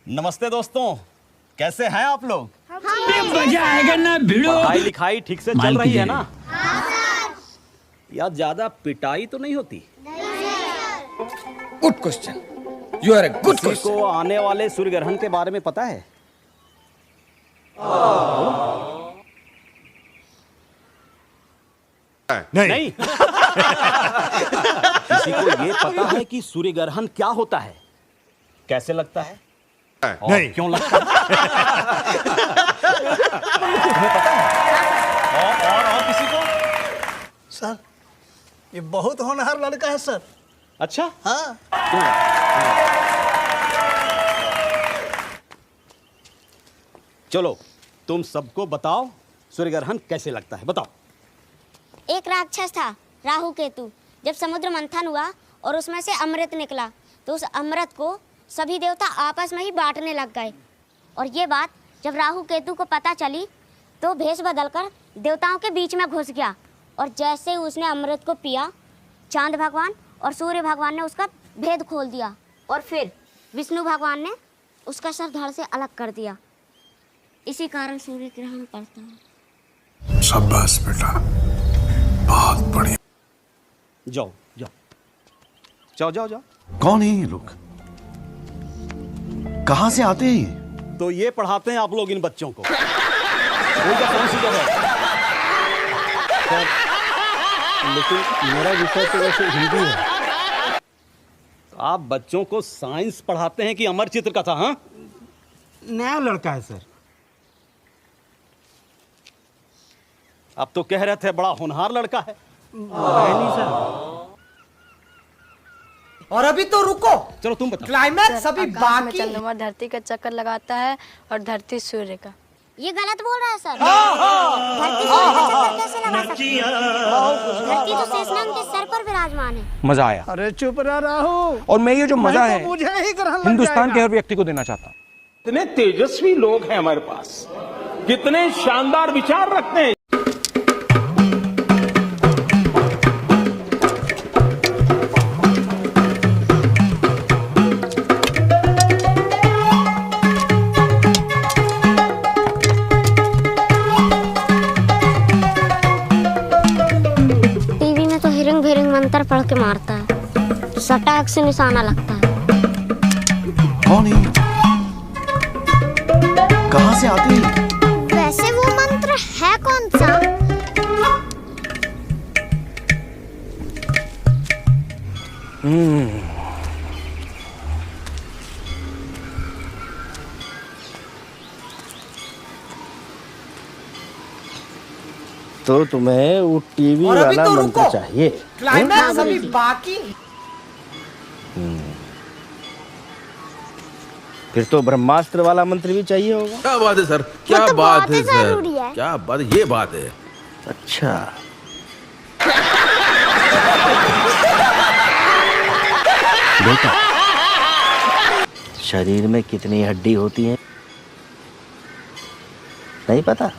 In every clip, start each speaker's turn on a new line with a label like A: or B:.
A: नमस्ते दोस्तों, कैसे हैं आप लोग?
B: मजा आएगा ना भिड़ो।
A: पढ़ाई लिखाई ठीक से चल रही है ना?
C: हाँ,
A: या ज्यादा पिटाई तो नहीं होती?
B: Good question, you are a good
A: किसी
B: क्वेश्चन।
A: को आने वाले सूर्य ग्रहण के बारे में पता है? नहीं। किसी को ये पता है कि सूर्य ग्रहण क्या होता है, कैसे लगता है,
D: नहीं।
A: क्यों लगता है? तुम्हें पता है? और किसी को?
D: सर, ये बहुत होनहार लड़का है सर।
A: अच्छा,
D: हाँ।
A: चलो तुम सबको बताओ सूर्य ग्रहण कैसे लगता है, बताओ।
C: एक राक्षस था राहु केतु। जब समुद्र मंथन हुआ और उसमें से अमृत निकला तो उस अमृत को सभी देवता आपस में ही बांटने लग गए। और ये बात जब राहु केतु को पता चली तो भेष बदलकर देवताओं के बीच में घुस गया। और जैसे उसने अमृत को पिया, चांद भगवान और सूर्य भगवान ने उसका भेद खोल दिया और फिर विष्णु भगवान ने उसका सर धड़ से अलग कर दिया। इसी कारण सूर्य ग्रहण पड़ता है।
E: शाबाश बेटा, बहुत बढ़िया।
A: जाओ जाओ जाओ जाओ जाओ।
E: कौन है ये लोग? कहां से आते हैं ये?
A: तो ये पढ़ाते हैं आप लोग इन बच्चों को। उनका कौन सी जगह है? लेकिन मेरा विषय तो वैसे हिंदी है। आप बच्चों को साइंस पढ़ाते हैं कि अमर चित्र कथा? हाँ,
D: नया लड़का है सर।
A: अब तो कह रहे थे बड़ा होनहार लड़का है।
D: नहीं सर।
F: और अभी तो रुको,
A: चलो तुम बताओ।
F: क्लाइमैक्स अभी
G: आकाश में
F: बाकी।
G: चंद्रमा धरती का चक्कर लगाता है और धरती सूर्य का।
C: ये गलत बोल रहा है सर। धरती सूर्य का चक्कर कैसे लगा सकती है? धरती तो शेषनाग के सर पर विराजमान है।
H: मजा आया।
D: अरे चुप रह राहु।
H: और मैं ये जो मजा है
D: मुझे ही ग्रहण लग
H: हिंदुस्तान के
D: जाएगा।
H: हर व्यक्ति को देना चाहता हूँ।
I: कितने तेजस्वी लोग हैं हमारे पास, कितने शानदार विचार रखते हैं।
C: टीवी में तो हिरंग भिरंग मंत्र पढ़ के मारता है, सटाक से निशाना लगता है।
E: कौन है ये? कहां से आते हैं?
C: वैसे वो मंत्र है कौन सा?
J: तो तुम्हें वो टीवी
F: और अभी
J: वाला
F: तो
J: मंत्र
F: रुको।
J: चाहिए?
F: क्लाइमैक्स अभी बाकी।
J: फिर तो ब्रह्मास्त्र वाला मंत्र भी चाहिए होगा।
E: क्या बात है सर, क्या
C: तो
E: बात
C: बहुत
E: है
C: ही जरूरी
E: सर,
C: है।
E: क्या बात, ये बात है।
J: अच्छा, बेटा शरीर में कितनी हड्डी होती है नहीं पता?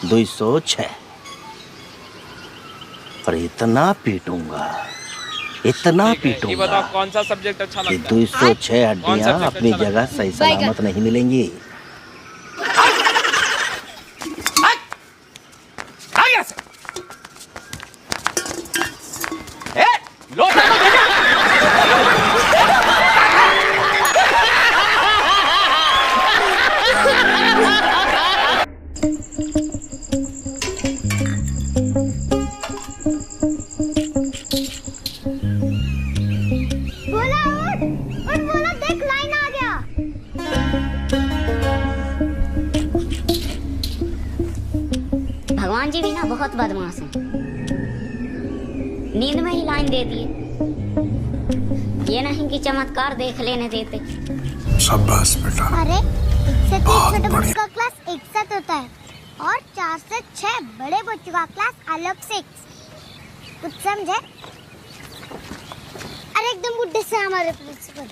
J: 206। और इतना पीटूंगा, इतना पीटूंगा
K: कौन सा सब्जेक्ट अच्छा
J: कि 206 हड्डियां अपनी जगह सही सलामत नहीं मिलेंगी।
C: बोला उठ बोला, देख लाइन आ गया। भगवान जी भी ना बहुत बदमाश हैं। नींद में ही लाइन दे दिए, ये नहीं कि चमत्कार देख लेने देते।
E: शाबाश बेटा,
C: अरे 1 से 3
E: बहुत
C: छोटे
E: बढ़िया।
C: बच्चों का क्लास एक साथ होता है और 4 से 6 बड़े बच्चों का क्लास अलग से। कुछ समझे? अरे एकदम बुड्ढे से हमारे प्रिंसिपल।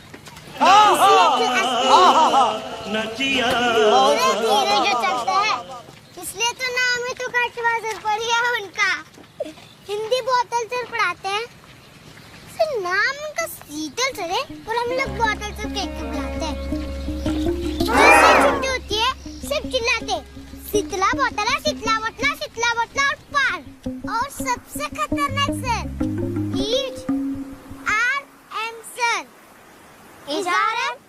C: धीरे जो चलता है इसलिए तो नाम ही तो कटवाजर पड़ गया उनका। हिंदी बोतल सर पढ़ाते हैं, नाम उनका शीतल सर है और हम लोग बोतल सर कह के बुलाते हैं। थे, शीतला बोतला, शीतला बोतला, शीतला बोतला और पान। और सबसे खतरनाक sir is R M sir. इजारत?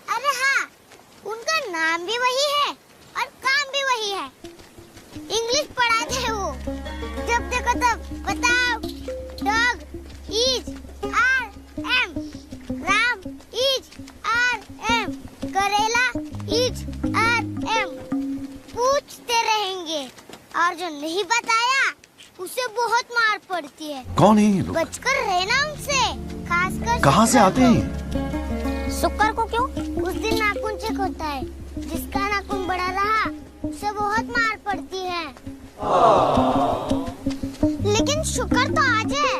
C: अरे हाँ, उनका नाम भी वही है और काम भी वही है। इंग्लिश पढ़ाते हैं वो, जब देखो तब बताओ। Dog is R M, Ram is R M, karela is R M. पूछते रहेंगे और जो नहीं बताया उसे बहुत मार पड़ती है।
E: कौन है ये लोग?
C: बचकर रहना उनसे, खासकर
E: कहाँ से आते हैं?
C: शुक्र को क्यों? उस दिन नाखून चेक होता है, जिसका नाखून बड़ा रहा उसे बहुत मार पड़ती है। लेकिन शुक्र तो आज है।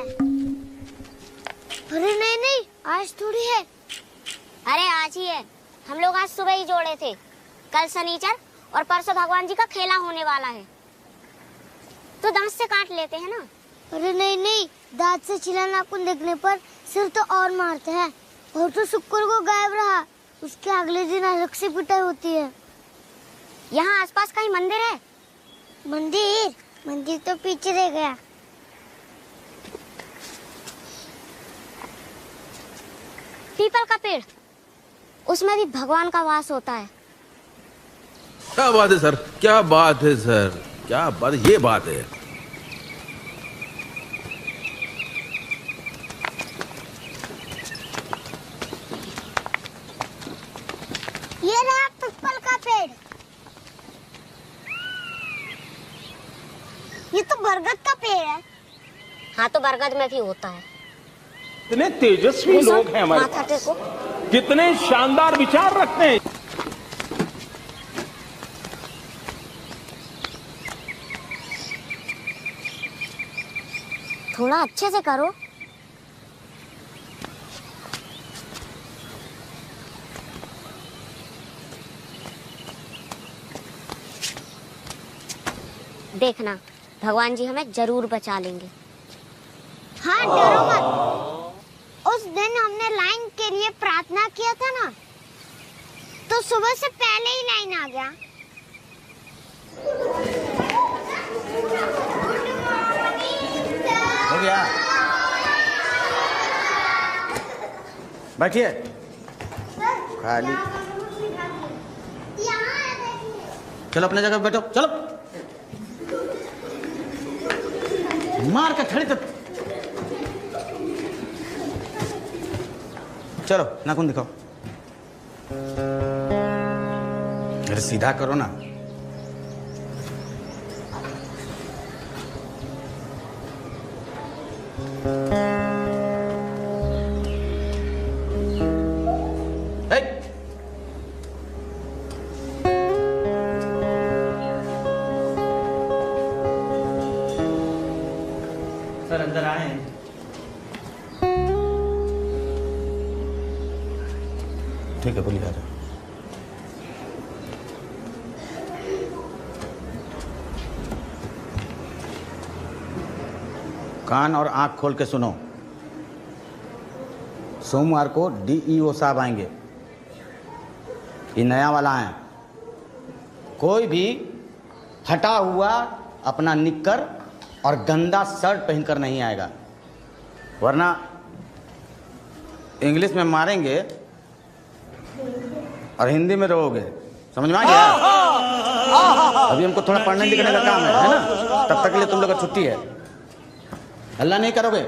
C: अरे नहीं नहीं, आज थोड़ी है। अरे आज ही है, हम लोग आज सुबह ही जोड़े थे। कल शनिचर और परसों भगवान जी का खेला होने वाला है, तो दांत से काट लेते हैं ना। अरे नहीं नहीं, दांत से छिला नाखून देखने पर सिर तो और मारते हैं। और तो शुक्र को गायब रहा, उसके अगले दिन अलग से पिटाई होती है। यहाँ आसपास कहीं मंदिर है? मंदिर? मंदिर तो पीछे रह गया। पीपल का पेड़, उसमें भी भगवान का वास होता है।
E: क्या बात है सर, क्या बात है सर, क्या बात, ये बात है।
C: ये रहा पीपल का पेड़। ये तो बरगद का पेड़ है। हाँ, तो बरगद में भी होता है।
I: कितने तेजस्वी लोग हैं हमारे
C: माथा
I: पास,
C: टेको।
I: कितने शानदार विचार रखते हैं।
C: थोड़ा अच्छे से करो। देखना, भगवान जी हमें जरूर बचा लेंगे। हाँ, डरो मत। उस दिन हमने लाइन के लिए प्रार्थना किया था ना, तो सुबह से पहले ही लाइन आ गया।
J: हो गया, बैठिए। खाली चलो अपने जगह बैठो, चलो। मार के खड़ी तक। चलो नाखून दिखाओ। अरे सीधा करो ना। सर अंदर आए हैं। ठीक है, बोलिए। आ जाओ। कान और आंख खोल के सुनो। सोमवार को डीईओ साहब आएंगे, ये नया वाला है। कोई भी फटा हुआ अपना निक्कर और गंदा शर्ट पहनकर नहीं आएगा, वरना इंग्लिश में मारेंगे और हिंदी में रोओगे। समझ में आ गया? अभी हमको थोड़ा पढ़ने लिखने का काम है ना? तब तक के लिए तुम लोग का छुट्टी है। हल्ला नहीं करोगे?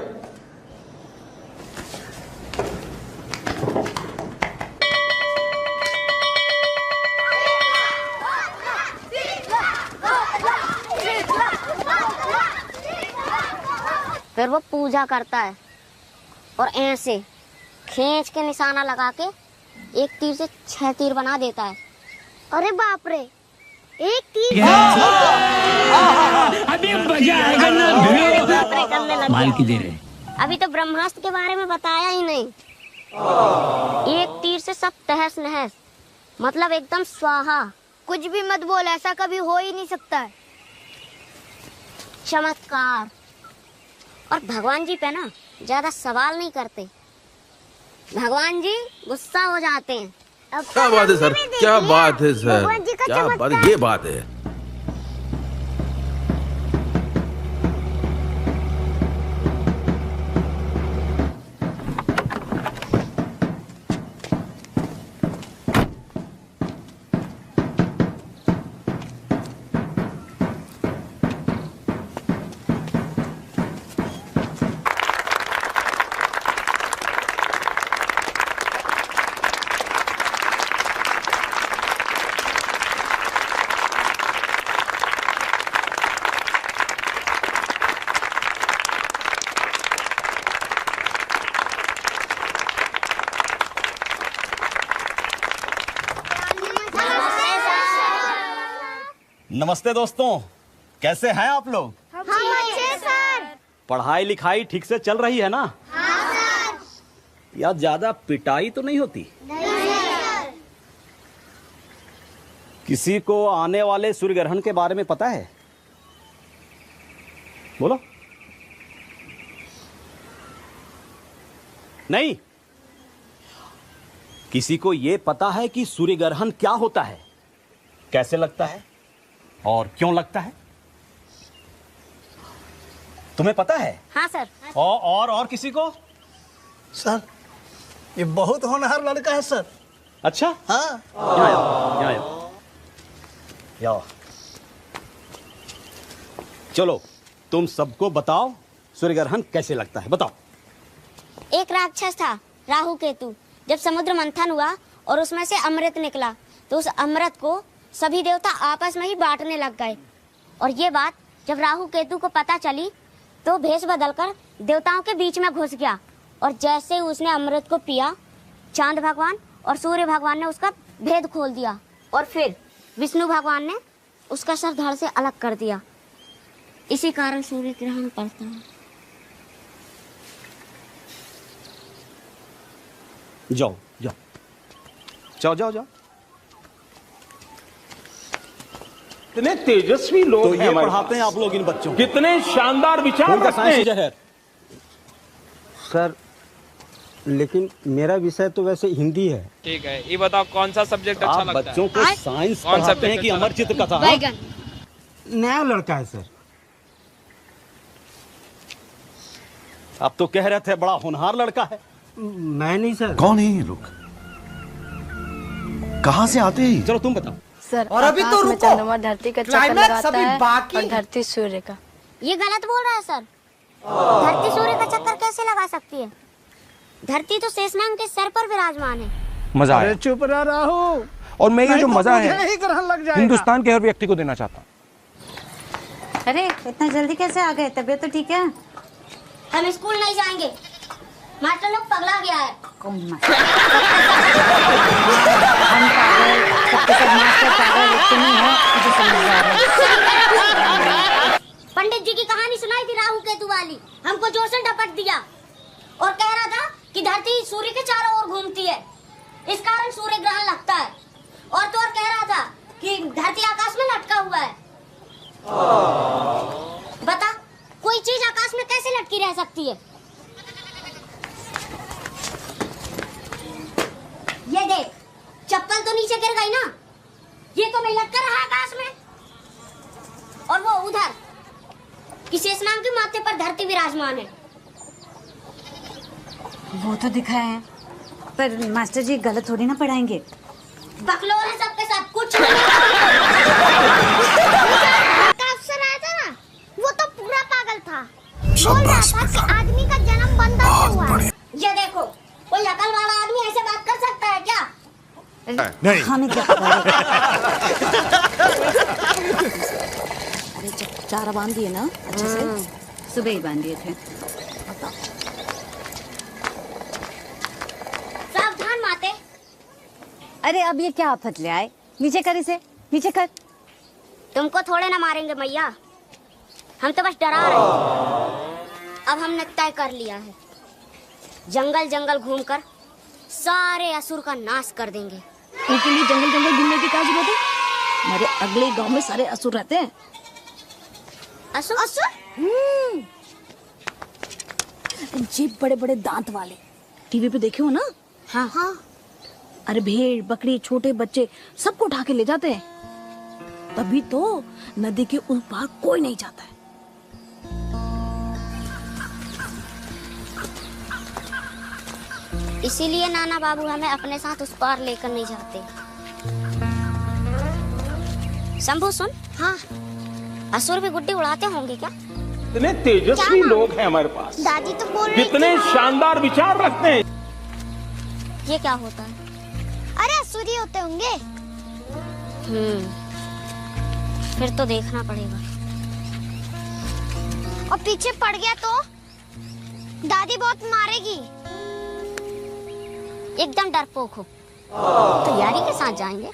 C: फिर वो पूजा करता है और ऐसे खींच के निशाना लगा के एक तीर से 6 तीर बना देता है। अरे बाप रे, एक तीर
B: अभी मजा आएगा ना भिड़ो।
C: करने लग
B: माल की
C: गया।
B: दे रहे।
C: अभी तो ब्रह्मास्त्र के बारे में बताया ही नहीं। एक तीर से सब तहस नहस, मतलब एकदम स्वाहा। कुछ भी मत बोल, ऐसा कभी हो ही नहीं सकता है। चमत्कार। और भगवान जी पे ना ज्यादा सवाल नहीं करते। भगवान जी गुस्सा हो जाते हैं
E: क्या बात है सर, क्या बात है सर, क्या बात है, ये बात है।
A: नमस्ते दोस्तों, कैसे हैं आप लोग?
C: हम अच्छे सर।
A: पढ़ाई लिखाई ठीक से चल रही है ना?
C: हाँ सर।
A: या ज्यादा पिटाई तो नहीं होती?
C: नहीं सर।
A: किसी को आने वाले सूर्य ग्रहण के बारे में पता है? बोलो। नहीं? किसी को यह पता है कि सूर्य ग्रहण क्या होता है, कैसे लगता है और क्यों लगता है? तुम्हें पता है?
C: हाँ सर।
A: और किसी को?
D: सर, ये बहुत होनहार लड़का है सर।
A: अच्छा,
D: हाँ।
A: यहाँ आओ। चलो, तुम सबको बताओ सूर्य ग्रहण कैसे लगता है, बताओ।
C: एक राक्षस था, राहु केतु। जब समुद्र मंथन हुआ और उसमें से अमृत निकला, तो उस अमृत को सभी देवता आपस में ही बांटने लग गए। और ये बात जब राहु केतु को पता चली, तो भेष बदलकर देवताओं के बीच में घुस गया। और जैसे ही उसने अमृत को पिया, चांद भगवान और सूर्य भगवान ने उसका भेद खोल दिया। और फिर विष्णु भगवान ने उसका सर धड़ से अलग कर दिया। इसी कारण सूर्य ग्रहण पड़ता है।
A: जाओ जाओ जाओ जाओ जाओ।
I: कितने तेजस्वी लोग
A: तो
I: हैं
A: ये
I: हमारे
A: पढ़ाते हैं आप लोग इन बच्चों को?
I: कितने शानदार विचार
A: उनका
I: रखते हैं।
A: साइंस है। सर, लेकिन मेरा विषय तो वैसे हिंदी है।
H: ठीक है, ये बताओ कौन सा सब्जेक्ट अच्छा
A: आप
H: लगता
A: बच्चों को साइंस
H: कौन सा
A: पढ़ाते हैं
H: subject
A: कि
H: अच्छा
A: अमर चित्र कथा?
C: बैगन।
A: नया लड़का है सर। आप तो कह रहे थे बड़ा होनहार लड़का है। मैं नहीं सर।
E: कौन है ये लोग, कहाँ से आते हैं?
A: चलो तुम बताओ।
G: सर,
F: और अभी
G: आकाश
F: तो
G: में
F: रुको।
G: चंद्रमा धरती का चक्कर
F: क्लाइमैक्स
G: लगाता
F: अभी
G: है
F: बाकी
G: और
F: है।
G: धरती सूर्य का।
C: ये गलत बोल रहा है सर। धरती सूर्य का चक्कर कैसे लगा सकती है? धरती तो शेषनाग के सर पर विराजमान है।
H: मजा आया।
D: चुप रह राहु।
H: और मैं ये जो मजा
D: मुझे
H: है
D: ही ग्रहण लग जाएगा।
H: हिंदुस्तान के हर व्यक्ति को देना चाहता हूँ।
K: अरे इतना जल्दी कैसे आ गए? तबीयत तो ठीक है?
C: हम स्कूल नहीं जाएंगे, मास्टर लोग पगला गया है।
K: कौन मास्टर? हम पागल, सबके सब मास्टर पागल, एक तो नहीं है मुझे समझदार है।
C: पंडित जी की कहानी सुनाई थी राहु केतु वाली, हमको जोर से डपट दिया और कह रहा था कि धरती सूर्य के चारों ओर घूमती है, इस कारण सूर्य ग्रहण लगता है। और तो और कह रहा था कि धरती आकाश में लटका हुआ है। बता, कोई चीज आकाश में कैसे लटकी रह सकती है? ये देख, चप्पल तो नीचे गिर गई ना, ये तो नहीं लटका रहा आकाश में। और वो उधर कि शेषनाग के माथे पर धरती विराजमान है।
K: वो तो दिखा है, पर मास्टर जी गलत थोड़ी ना पढ़ाएंगे।
C: बकलोल है सबके सब, कुछ नहीं। का अफसर आया था ना, वो तो पूरा पागल था। बोल रहा था कि आदमी का जन्म बंदर से हुआ है। ये देखो, कोई अकल वाला आदमी ऐसे बात कर सकता है क्या?
K: नहीं। हमें क्या पता? अरे जब चारा बांध दिए ना अच्छे से, सुबह ही बांध दिए थे।
C: सावधान माते।
K: अरे अब ये क्या आफत ले आए? नीचे कर इसे, नीचे कर।
C: तुमको थोड़े ना मारेंगे मैया, हम तो बस डरा रहे थे। अब हमने तय कर लिया है, जंगल जंगल घूमकर सारे असुर का नाश कर देंगे।
K: उनके लिए जंगल जंगल घूमने की क्या जरूरत है? हमारे अगले गांव में सारे असुर रहते हैं।
C: असुर? असुर?
K: जीभ बड़े बड़े दांत वाले, टीवी पे देखे हो ना?
C: हाँ हाँ।
K: अरे भेड़ बकरी छोटे बच्चे सबको उठा के ले जाते हैं, तभी तो नदी के उस पार कोई नहीं जाता है।
C: इसीलिए नाना बाबू हमें अपने साथ उस पार लेकर नहीं जाते। शंभू सुन, हाँ असुर भी गुड्डी उड़ाते होंगे क्या?
I: इतने तेजस्वी लोग हैं हमारे पास,
C: दादी तो बोल रही
I: कितने शानदार विचार रखते हैं।
C: ये क्या होता है? अरे असुर ही होते होंगे। फिर तो देखना पड़ेगा। और पीछे पड़ गया तो दादी बहुत मारेगी। एकदम डरपोक हो तो यारी के साथ जाएंगे।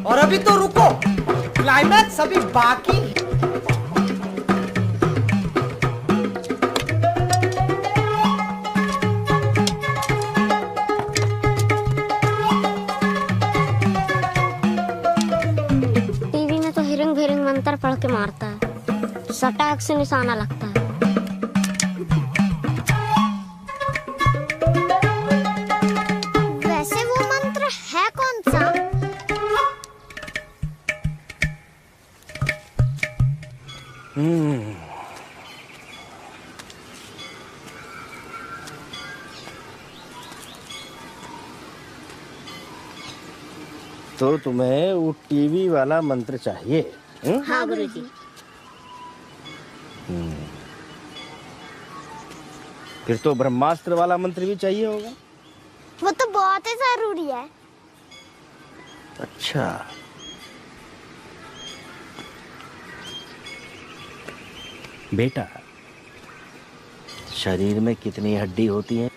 F: और अभी तो रुको, क्लाइमैक्स अभी बाकी।
C: टीवी में तो हिरिंग भिरिंग मंत्र पढ़ के मारता है, सटाक से निशाना लगता है। वैसे वो मंत्र है कौन सा?
L: तो तुम्हें वो टीवी वाला मंत्र चाहिए?
C: हाँ गुरुजी।
L: फिर तो ब्रह्मास्त्र वाला मंत्र भी चाहिए होगा।
C: वो तो बहुत ही जरूरी है।
L: अच्छा, बेटा शरीर में कितनी हड्डी होती है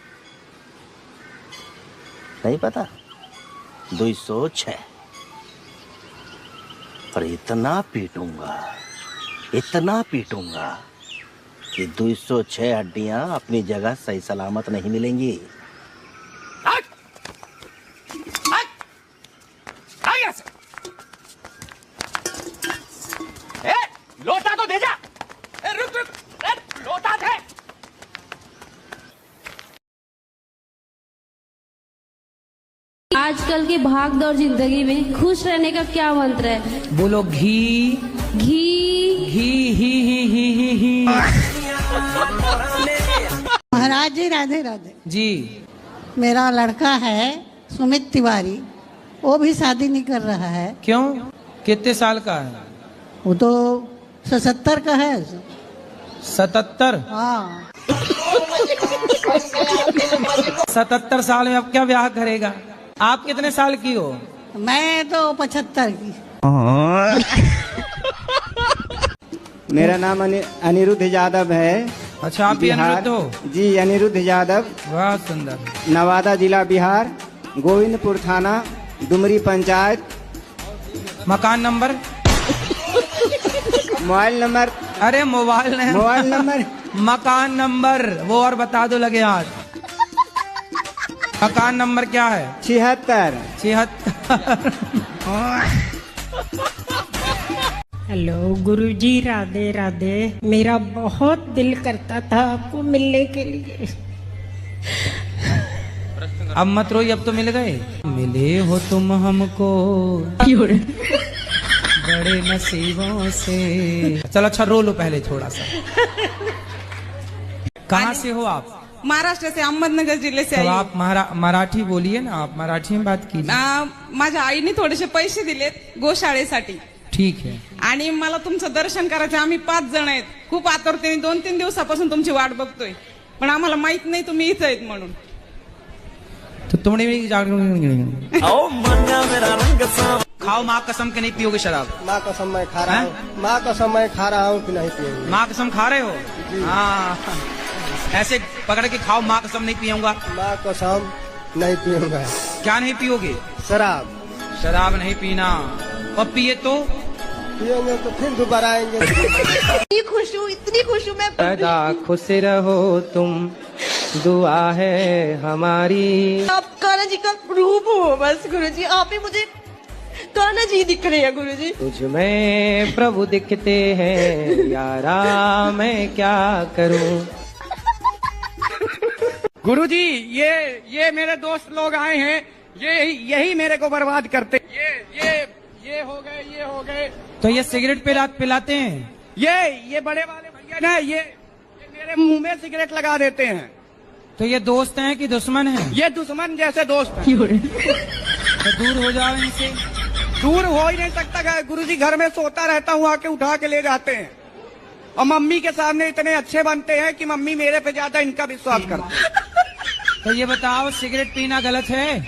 L: नहीं पता? 206। पर इतना पीटूंगा कि 206 हड्डियां अपनी जगह सही सलामत नहीं मिलेंगी।
B: लोटा तो दे जा। रुक लोटा दे।
G: आजकल की भाग दौड़ जिंदगी में खुश रहने का क्या मंत्र है?
B: बोलो घी
G: घी
B: ही ही ही ही ही ही।
K: महाराज जी राधे राधे
B: जी।
K: मेरा लड़का है सुमित तिवारी, वो भी शादी नहीं कर रहा है।
B: क्यों? कितने साल का है?
K: वो तो 77 का है।
B: 77?
K: हाँ।
B: 77 साल में अब क्या ब्याह करेगा? आप कितने साल की हो?
K: मैं तो 75 की।
J: मेरा नाम अनिरुद्ध यादव है।
B: अच्छा, आप भी अनिरुद्ध हो?
J: जी, अनिरुद्ध यादव।
B: बहुत सुंदर।
J: नवादा जिला बिहार, गोविंदपुर थाना, डुमरी पंचायत।
B: मकान नंबर?
J: Mobile number?
B: अरे मोबाइल
J: नंबर
B: मकान नंबर वो और बता दो लगे हाथ। मकान नंबर क्या है?
J: 76।
K: हेलो गुरुजी, राधे राधे। मेरा बहुत दिल करता था आपको मिलने के लिए।
B: अब मत रोइए, अब तो मिल गए। मिले हो तुम हमको बड़े नसीबों से। चलो अच्छा रो लो पहले थोड़ा सा। कहाँ से हो आप?
F: महाराष्ट्र से, अहमदनगर जिल्हे से
B: तो
F: आई.
B: आप मराठी बोलिए ना, आप मराठी में बात कीजिए.
F: माझ्या आईने थोडेसे पैसे दिलेत गोशाळेसाठी.
B: ठीक है.
F: आणि मला तुमचं दर्शन करायचं. आम्ही 5 जण आहेत. खूप आतुरतेने 2-3 दिवसापासून तुमची वाट बघतोय, पण आम्हाला माहित नाही तुम्ही इथं आहेत म्हणून.
B: तो तुमने भी खाओ माँ कसम के नहीं पियोगे शराब.
J: माँ कसम मैं खा रहा हूँ. माँ कसम मैं खा रहा हूँ कि नहीं पियूंगा.
B: माँ कसम खा रहे हो? हाँ, ऐसे पकड़ के खाओ. माँ कसम नहीं पियूंगा.
J: माँ कसम नहीं पियूंगा.
B: क्या नहीं पियोगे?
J: शराब.
B: शराब नहीं पीना. और पिए तो
J: पिएंगे तो फिर दोबारा आएंगे.
K: इतनी खुश हूँ मैं.
M: सदा खुश रहो तुम, दुआ है हमारी.
K: आप कान्हा जी का रूप हो बस गुरुजी. आप ही मुझे कान्हा जी दिख रहे हैं गुरुजी.
M: तुझ में प्रभु दिखते हैं यारा, मैं क्या करूं.
B: गुरुजी ये मेरे दोस्त लोग आए हैं, यही मेरे को बर्बाद करते। ये हो गए। तो ये सिगरेट पिलाते हैं। ये बड़े वाले भैया ना, ये मेरे मुंह में सिगरेट लगा देते हैं। तो ये दोस्त हैं कि दुश्मन हैं? ये दुश्मन जैसे दोस्त हैं। तो दूर हो जाओ इनसे। दूर हो ही नहीं सकता गुरुजी, घर में सोता रहता हूँ, आके उठा के ले जाते हैं। और मम्मी के सामने इतने अच्छे बनते हैं कि मम्मी मेरे पे ज्यादा इनका विश्वास करती है। तो ये बताओ, सिगरेट पीना गलत है?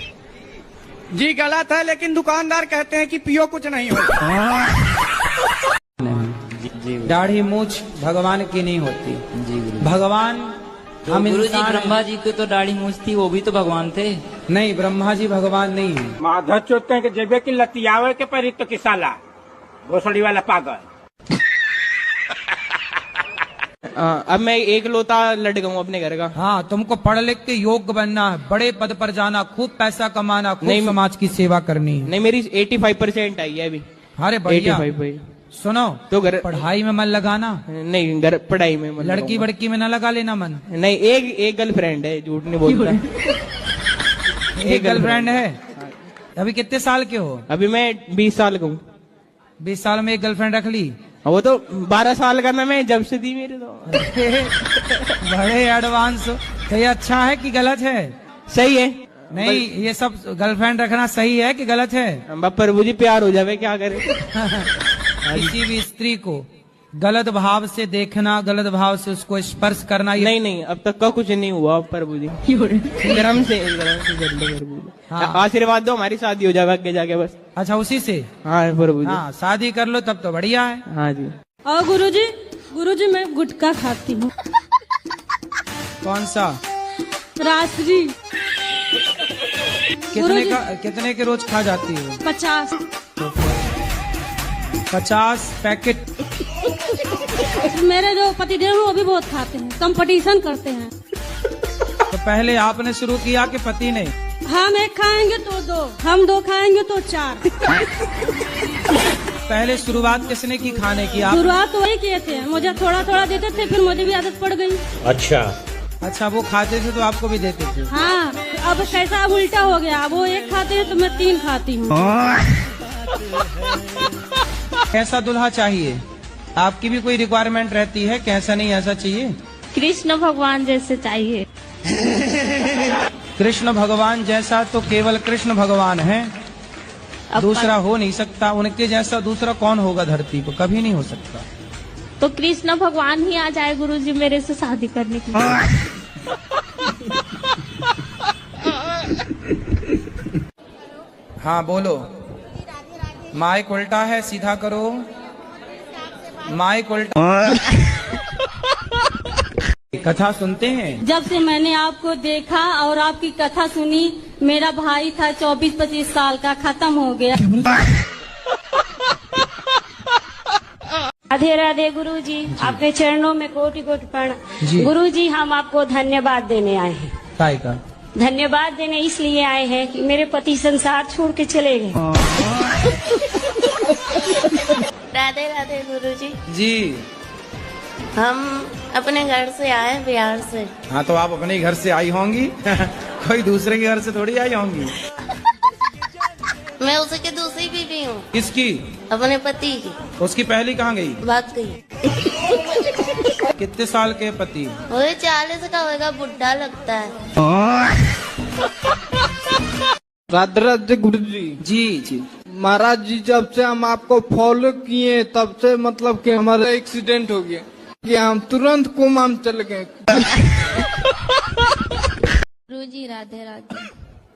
B: जी गलत है, लेकिन दुकानदार कहते हैं कि पियो कुछ नहीं होता। दाढ़ी मूछ भगवान की नहीं होती। भगवान हम इंसान।
M: ब्रह्मा जी को तो दाढ़ी मूछ थी, वो भी तो भगवान थे।
B: नहीं, ब्रह्मा जी भगवान नहीं है।
I: माधव चोते हैं कि जेबे की लतियावे के परी तो किसाला घोसड़ी वाला पागल।
M: अब मैं एक लोता लट गऊँ अपने घर का।
B: हाँ, तुमको पढ़ लिख के योग्य बनना है, बड़े पद पर जाना, खूब पैसा कमाना, खूब समाज की सेवा करनी है।
M: नहीं, मेरी 85% आई है अभी।
B: अरे बढ़िया।
M: 85।
B: सुनो,
M: तो घर
B: पढ़ाई में मन लगाना।
M: नहीं, घर पढ़ाई में मन।
B: लड़की बड़की में न लगा लेना मन।
M: नहीं, एक गर्लफ्रेंड है, झूठ नहीं बोलता।
B: एक गर्लफ्रेंड है। अभी कितने साल के हो?
M: अभी मैं 20 साल का हूँ।
B: 20 साल में एक गर्लफ्रेंड रख ली?
M: वो तो 12 साल का मैं जब से दी मेरे तो।
B: बड़े एडवांस हो। तो ये अच्छा है कि गलत है?
M: सही है।
B: नहीं, ये सब गर्लफ्रेंड रखना सही है कि गलत है?
M: प्रभु जी प्यार हो जावे, क्या करे।
B: किसी भी स्त्री को गलत भाव से देखना, गलत भाव से उसको स्पर्श करना, ये
M: नहीं, अब तक का कुछ नहीं हुआ प्रभु जी। गरम से आशीर्वाद दो, हमारी शादी हो जाए आगे जाके बस।
B: अच्छा, उसी से?
M: हाँ प्रभु जी।
B: हाँ, शादी कर लो तब तो बढ़िया है।
M: हाँ जी।
K: और गुरुजी मैं गुटखा खाती हूँ।
B: कौन सा?
K: राजश्री।
B: कितने के रोज खा जाती हो? 50 पैकेट।
K: मेरे जो पतिदेव हैं वो भी बहुत खाते हैं, कंपटीशन करते हैं।
B: तो पहले आपने शुरू किया कि पति ने?
K: हम एक खाएंगे तो 2, हम 2 खाएंगे तो 4।
B: पहले शुरुआत किसने की खाने की? आप?
K: शुरुआत तो वही किए थे, मुझे थोड़ा थोड़ा देते थे, फिर मुझे भी आदत पड़ गई।
B: अच्छा, वो खाते थे तो आपको भी देते थे?
K: हाँ, अब कैसा अब उल्टा हो गया, वो एक खाते हैं तो मैं 3 खाती हूँ।
B: कैसा दुल्हा चाहिए? आपकी भी कोई रिक्वायरमेंट रहती है? कैसा नहीं ऐसा चाहिए?
G: कृष्ण भगवान जैसे चाहिए।
B: कृष्ण भगवान जैसा तो केवल कृष्ण भगवान है, दूसरा हो नहीं सकता। उनके जैसा दूसरा कौन होगा धरती पर? कभी नहीं हो सकता।
G: तो कृष्ण भगवान ही आ जाए गुरुजी मेरे से शादी करने के लिए।
B: हाँ बोलो। माइक उल्टा है, सीधा करो। माइक उल्टा। कथा सुनते हैं?
K: जब से मैंने आपको देखा और आपकी कथा सुनी, मेरा भाई था 24-25 साल का, खत्म हो गया।
C: राधे राधे गुरुजी, आपके चरणों में कोटि कोटि प्रणाम। गुरुजी, हम आपको धन्यवाद देने आए हैं।
B: काय का
C: धन्यवाद देने इसलिए आए हैं कि मेरे पति संसार छोड़ के चले गए।
G: राधे राधे गुरुजी।
B: जी,
G: हम अपने घर से आए, बिहार से।
B: हाँ, तो आप अपने घर से आई होंगी। कोई दूसरे के घर से थोड़ी आई होंगी।
G: मैं उसकी दूसरी बीवी हूँ।
B: किसकी?
G: अपने पति की।
B: उसकी पहली कहाँ गई?
G: भाग गई।
B: कितने साल के पति?
G: वो 40 का होगा, बुढ़ा लगता है।
M: राधे राधे गुरुजी।
B: जी
M: महाराज जी, जब से हम आपको फॉलो किए तब से मतलब कि हमारा एक्सीडेंट हो गया कि हम तुरंत कोमा में चले गए।
G: गुरुजी राधे राधे।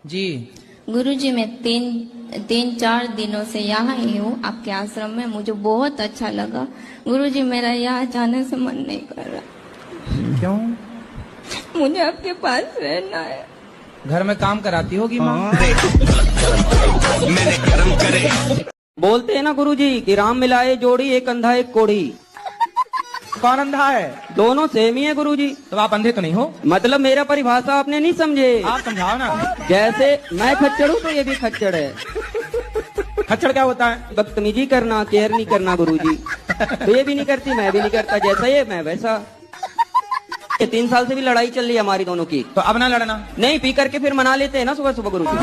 B: जी
G: गुरुजी, मैं 3-4 दिनों से यहाँ ही हूँ आपके आश्रम में। मुझे बहुत अच्छा लगा गुरुजी। मेरा यहाँ जाने से मन नहीं कर रहा।
B: क्यों?
G: मुझे आपके पास रहना है।
B: घर में काम कराती होगी माँ।
M: बोलते हैं ना गुरुजी कि राम मिलाए जोड़ी, एक अंधा एक कोढ़ी।
B: कौन अंधा है?
M: दोनों सेम ही है गुरुजी।
B: तो आप अंधे तो नहीं हो?
M: मतलब मेरा परिभाषा आपने नहीं समझे।
B: आप समझाओ ना।
M: जैसे मैं खच्चर हूँ तो ये भी खच्चर है।
B: खच्चर क्या होता है?
M: बदतमीजी करना, केयर नहीं करना गुरुजी। तो ये भी नहीं करती, मैं भी नहीं करता। जैसा ये मैं वैसा।
N: 3 साल से भी लड़ाई चल रही है हमारी दोनों की।
B: तो अब ना लड़ना।
N: नहीं, पी करके फिर मना लेते हैं ना सुबह सुबह गुरुजी।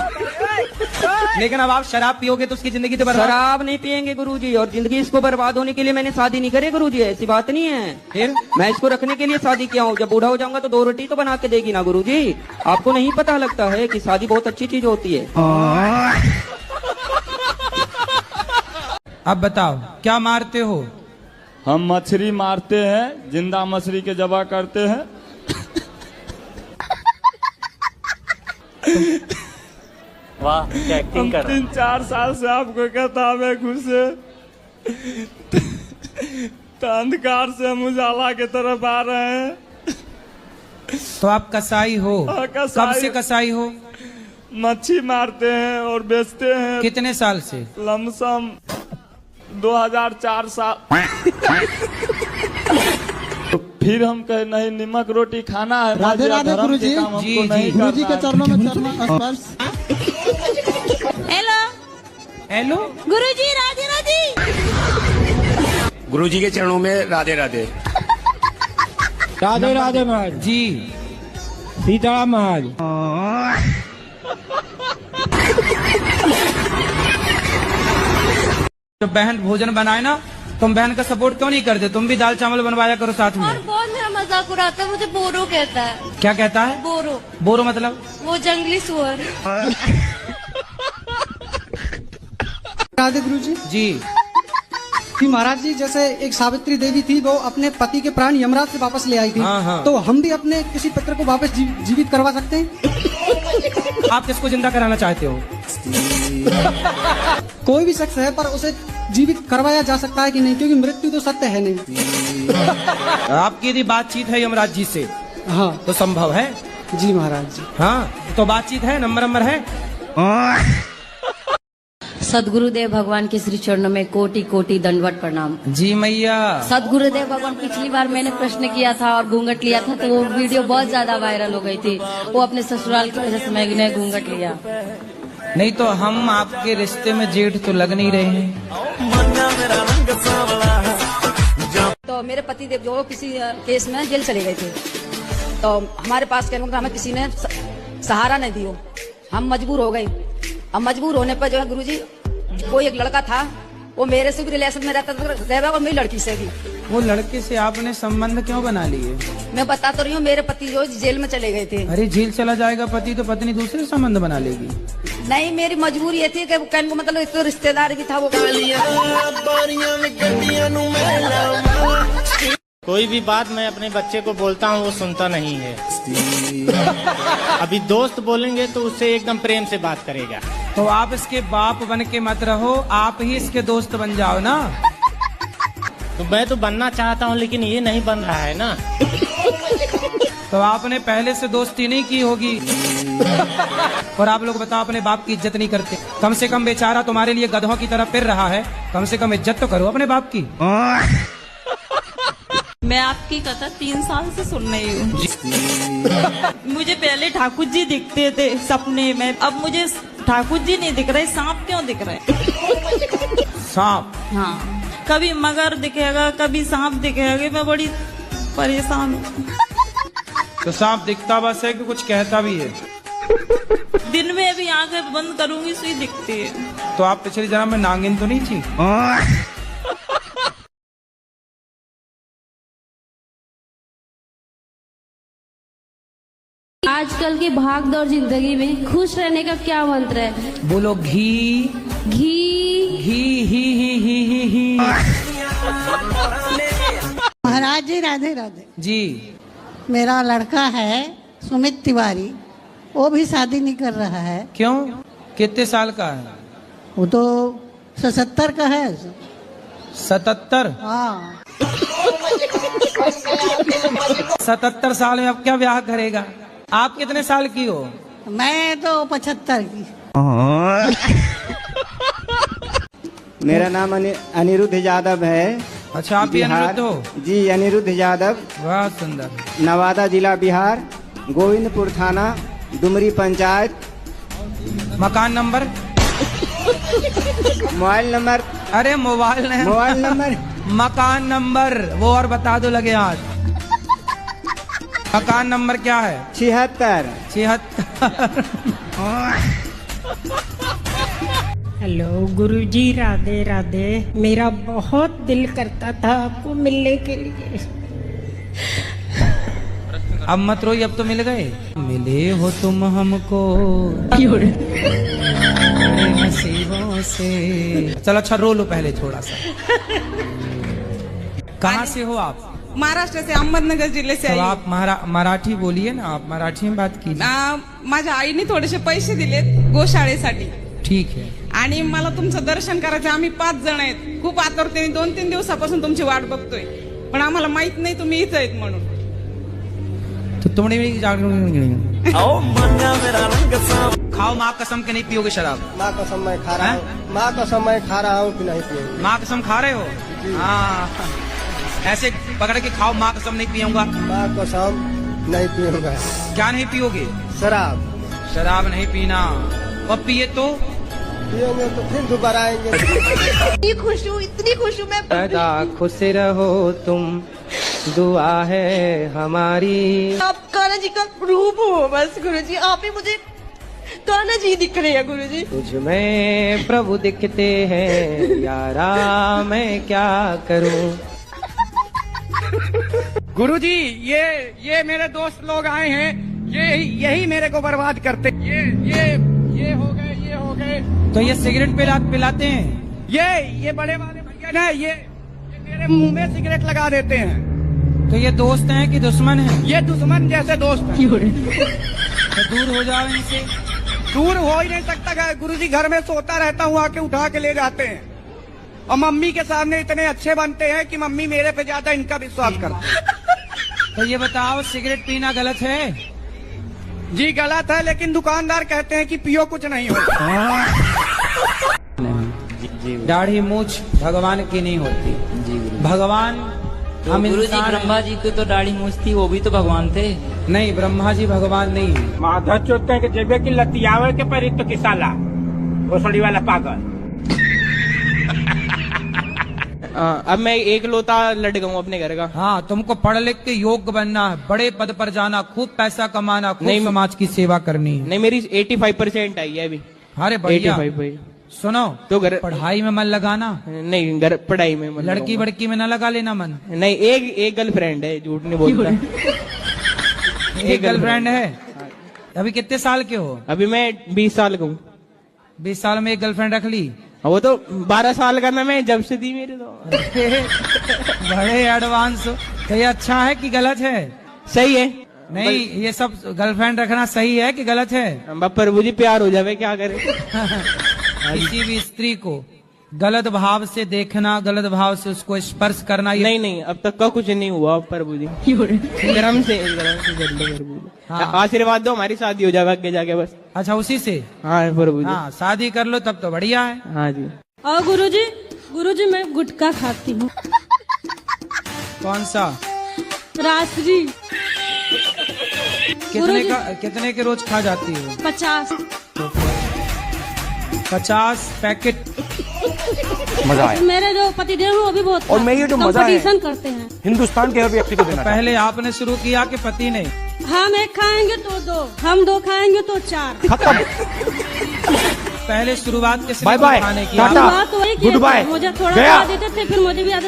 B: लेकिन अब आप शराब पियोगे तो उसकी जिंदगी तो बर्बाद।
N: शराब नहीं पियेंगे गुरुजी, और जिंदगी इसको बर्बाद होने के लिए मैंने शादी नहीं करी गुरुजी, ऐसी बात नहीं है।
B: फिर
N: मैं इसको रखने के लिए शादी किया हूँ। जब बूढ़ा हो जाऊंगा तो 2 रोटी तो बना के देगी ना गुरुजी। आपको नहीं पता लगता है कि शादी बहुत अच्छी चीज होती है।
B: अब बताओ क्या मारते हो?
M: हम मछली मारते हैं, जिंदा मछली के जबा करते हैं।
A: वाह क्या एक्टिंग कर रहा है।
M: 3-4 साल से आपको कहता मैं घुसे तो अंधकार से हम उजाला की तरफ आ रहे हैं।
B: तो आप कसाई हो? कब से कसाई हो?
M: मच्छी मारते हैं और बेचते हैं।
B: कितने साल से?
M: लमसम 2004 साल। तो फिर हम कहे नहीं, नमक रोटी खाना है।
O: राधे राधे गुरुजी।
B: जी
O: गुरुजी के चरणों में चरणों स्पर्श।
F: हेलो
B: हेलो
F: गुरुजी, राधे राधे।
P: गुरुजी के चरणों में राधे राधे।
O: राधे राधे महाराज
B: जी।
O: सीताराम महाराज।
B: जब बहन भोजन बनाए ना, तुम बहन का सपोर्ट क्यों नहीं करते? तुम भी दाल चावल बनवाया करो साथ में।
G: और बहुत मेरा मजाक उड़ाता है, मुझे बोरो कहता है।
B: क्या कहता है?
G: बोरो।
B: बोरो मतलब?
G: वो जंगली सुअर।
O: राधे गुरुजी।
B: जी।
O: कि महाराज जी, जैसे एक सावित्री देवी थी, वो अपने पति के प्राण यमराज से वापस ले आई थी।
B: हाँ, हाँ।
O: तो हम भी अपने किसी पुत्र को वापस जीवित करवा सकते हैं?
B: आप किसको जिंदा कराना चाहते हो?
O: कोई भी शख्स है, पर उसे जीवित करवाया जा सकता है कि नहीं? क्योंकि मृत्यु तो सत्य है नहीं।
B: आपकी यदि बातचीत है यमराज जी से,
O: हाँ,
B: तो संभव है।
O: जी महाराज जी।
B: हाँ, तो बातचीत है, नंबर है।
G: सदगुरुदेव भगवान के श्री चरणों में कोटि कोटि दंडवत प्रणाम।
B: जी मैया।
G: सदगुरुदेव भगवान, पिछली बार मैंने प्रश्न किया था और घूंघट लिया था, तो वो वीडियो बहुत ज्यादा वायरल हो गई थी। वो अपने ससुराल की वजह से मैंने घूंघट लिया।
B: नहीं तो हम आपके रिश्ते में जेठ तो लग नहीं रहे हैं।
Q: तो मेरे पति देव जो किसी केस में जेल चले गए थे, तो हमारे पास कहने को हमें किसी ने सहारा नहीं दियो, हम मजबूर हो गए। अब मजबूर होने पर जो है गुरुजी, कोई एक लड़का था, वो मेरे से भी रिलेशन में रहता था और मेरी लड़की से भी।
B: वो लड़के से आपने संबंध क्यों बना लिए?
Q: मैं बता तो रही हूँ, मेरे पति जो जेल में चले गए थे।
B: अरे जेल चला जाएगा पति तो पत्नी दूसरे संबंध बना लेगी।
Q: नहीं, मेरी मजबूरी ये थी कि कहने को मतलब एक तो रिश्तेदार भी था वो।
R: कोई भी बात मैं अपने बच्चे को बोलता हूँ, वो सुनता नहीं है। अभी दोस्त बोलेंगे तो उससे एकदम प्रेम से बात करेगा।
B: तो आप इसके बाप बन के मत रहो, आप ही इसके दोस्त बन जाओ ना।
R: तो मैं तो बनना चाहता हूँ, लेकिन ये नहीं बन रहा है ना।
B: तो आपने पहले से दोस्ती नहीं की होगी। और आप लोग बताओ, अपने बाप की इज्जत नहीं करते। कम से कम बेचारा तुम्हारे लिए गधों की तरह फिर रहा है, कम से कम इज्जत तो करो अपने बाप की।
F: मैं आपकी कथा 3 साल से सुन रही हूँ। मुझे पहले ठाकुर जी दिखते थे सपने में, अब मुझे ठाकुर जी नहीं दिख रहे। सांप क्यों दिख रहे?
B: सांप?
F: हाँ, कभी मगर दिखेगा, कभी सांप दिखेगा। मैं बड़ी परेशान हूँ।
B: तो सांप दिखता बस है कि कुछ कहता भी है?
F: दिन में भी आंखें बंद करूंगी सुई दिखती है।
B: तो आप पिछले जन्म में नागिन तो नहीं थी?
G: आजकल की भागदौड़ जिंदगी में खुश रहने का क्या मंत्र है?
B: बोलो घी
G: घी
B: घी ही ही ही ही ही।
S: महाराज जी राधे राधे
B: जी।
S: मेरा लड़का है सुमित तिवारी, वो भी शादी नहीं कर रहा है।
B: क्यों? कितने साल का है?
S: वो तो 77 का है।
B: 77?
S: हाँ।
B: 77 साल में अब क्या ब्याह करेगा? आप कितने साल की हो?
S: मैं तो 75 की।
T: मेरा नाम अनिरुद्ध यादव है।
B: अच्छा, आप भी अनिरुद्ध हो?
T: जी, अनिरुद्ध यादव।
B: वाह सुंदर।
T: नवादा जिला बिहार, गोविंदपुर थाना, डुमरी पंचायत।
B: मकान नंबर?
T: Mobile number?
B: अरे मोबाइल
T: नंबर।
B: मकान नंबर वो और बता दो लगे हाथ। मकान नंबर क्या है?
T: 76।
B: 76।
U: हेलो गुरुजी, राधे राधे। मेरा बहुत दिल करता था आपको मिलने के लिए।
B: अब मत रोइए, अब तो मिल गए। मिले हो तुम हमको नसीबों से। चलो अच्छा रो लो पहले थोड़ा सा। कहाँ से हो आप?
F: महाराष्ट्र से, अहमदनगर जिल्हे से
B: तो
F: आई.
B: आप मराठी बोलिए ना, आप मराठी में बात कीजिए।
F: माझ्या आईने थोडेसे पैसे दिलेत गोशाळेसाठी.
B: ठीक है.
F: आणि मला तुमचं दर्शन करायचं. आम्ही 5 जण आहेत. खूप आतुरतेने 2-3 दिवसापासून तुमची वाट बघतोय, पण आम्हाला माहित नाही तुम्ही इथं आहेत म्हणून.
B: तो तुमने खाओ माँ कसम के नहीं पियोगे शराब?
T: माँ कसम मैं खा रहा हूँ। माँ कसम मैं खा रहा हूँ कि नहीं पियूंगा।
B: माँ कसम खा रहे हो? हाँ, ऐसे पकड़ के खाओ, माँ कसम नहीं पीऊंगा।
T: माँ कसम नहीं पीऊंगा।
B: क्या नहीं पियोगे?
T: शराब।
B: शराब नहीं पीना। और पिए तो
T: पियोगे तो फिर दोबारा आएंगे।
U: इतनी खुश हूँ, इतनी खुश हूँ मैं।
T: सदा खुश रहो तुम, दुआ है हमारी।
U: आप कान्हा जी का रूप हो बस गुरुजी, आप ही मुझे कान्हा जी दिख रहे हैं गुरुजी।
T: तुझ में प्रभु दिखते हैं यारा, मैं क्या करूं।
B: गुरुजी, ये मेरे दोस्त लोग आए हैं, यही मेरे को बर्बाद करते। ये हो गए। तो ये सिगरेट पिलाते हैं। ये बड़े वाले भैया ना, ये मेरे मुंह में सिगरेट लगा देते हैं। तो ये दोस्त हैं कि दुश्मन हैं? ये दुश्मन जैसे दोस्त हैं। तो दूर हो जाओ इनसे। दूर हो ही नहीं सकता गुरुजी, घर में सोता रहता हूँ, आके उठा के ले जाते हैं। और मम्मी के सामने इतने अच्छे बनते हैं कि मम्मी मेरे पे ज्यादा इनका विश्वास करती। तो ये बताओ, सिगरेट पीना गलत है? जी गलत है, लेकिन दुकानदार कहते हैं कि पियो कुछ नहीं होता। दाढ़ी मूछ भगवान की नहीं होती। भगवान हम
V: गुरुजी, ब्रह्मा जी को तो दाढ़ी मूछ थी, वो भी तो भगवान थे।
B: नहीं, ब्रह्मा जी भगवान नहीं।
R: माधा चोते के जेबे की लतियावे के परी तो किसाला घोसड़ी वाला पागल।
N: अब मैं एक लोता लड़ गया अपने घर का।
B: हाँ, तुमको पढ़ लिख के योग्य बनना है, बड़े पद पर जाना, खूब पैसा कमाना, खूब समाज की सेवा करनी है।
N: नहीं, मेरी 85% आई है अभी।
B: अरे बढ़िया।
N: 85।
B: सुनो,
N: तो घर
B: पढ़ाई में मन लगाना।
N: नहीं, घर पढ़ाई में मन।
B: लड़की बड़की में न लगा लेना मन।
N: नहीं, एक गर्लफ्रेंड है, झूठ नहीं बोलता।
B: एक गर्लफ्रेंड है। अभी कितने साल के हो?
N: अभी मैं 20 साल का हूँ।
B: 20 साल में एक गर्लफ्रेंड रख ली?
N: वो तो 12 साल का मैं जब से दी मेरे तो।
B: बड़े एडवांस हो। तो ये अच्छा है कि गलत है?
N: सही है।
B: नहीं, ये सब गर्लफ्रेंड रखना सही है कि गलत है?
N: प्रभु जी प्यार हो जावे, क्या करे।
B: किसी भी स्त्री को गलत भाव से देखना, गलत भाव से उसको स्पर्श करना, ये
N: नहीं, अब तक का कुछ नहीं हुआ प्रभु जी। गरम से आशीर्वाद दो, हमारी शादी हो जाए आगे जाके बस।
B: अच्छा, उसी से?
N: हाँ प्रभु जी।
B: हाँ, शादी कर लो तब तो बढ़िया है।
N: हाँ जी।
U: और गुरुजी मैं गुटखा खाती हूँ।
B: कौन सा?
U: राजश्री।
B: कितने के रोज खा जाती हो? 50 पैकेट।
H: मजा आया।
U: मेरे जो पतिदेव हैं वो भी बहुत,
H: और मैं ये जो मजा है
U: करते हैं
H: हिंदुस्तान के हर व्यक्ति को देना।
B: पहले आपने शुरू किया कि पति ने?
U: हम एक खाएंगे तो 2, हम 2 खाएंगे तो 4।
H: खत्म।
B: पहले शुरुआत किसने
H: बाय बाय,
B: खाने की?
H: टाटा,
U: बात वही की
H: गुड बाय।
U: मुझे थोड़ा
H: गया।
U: खा देते थे, फिर मुझे भी आदत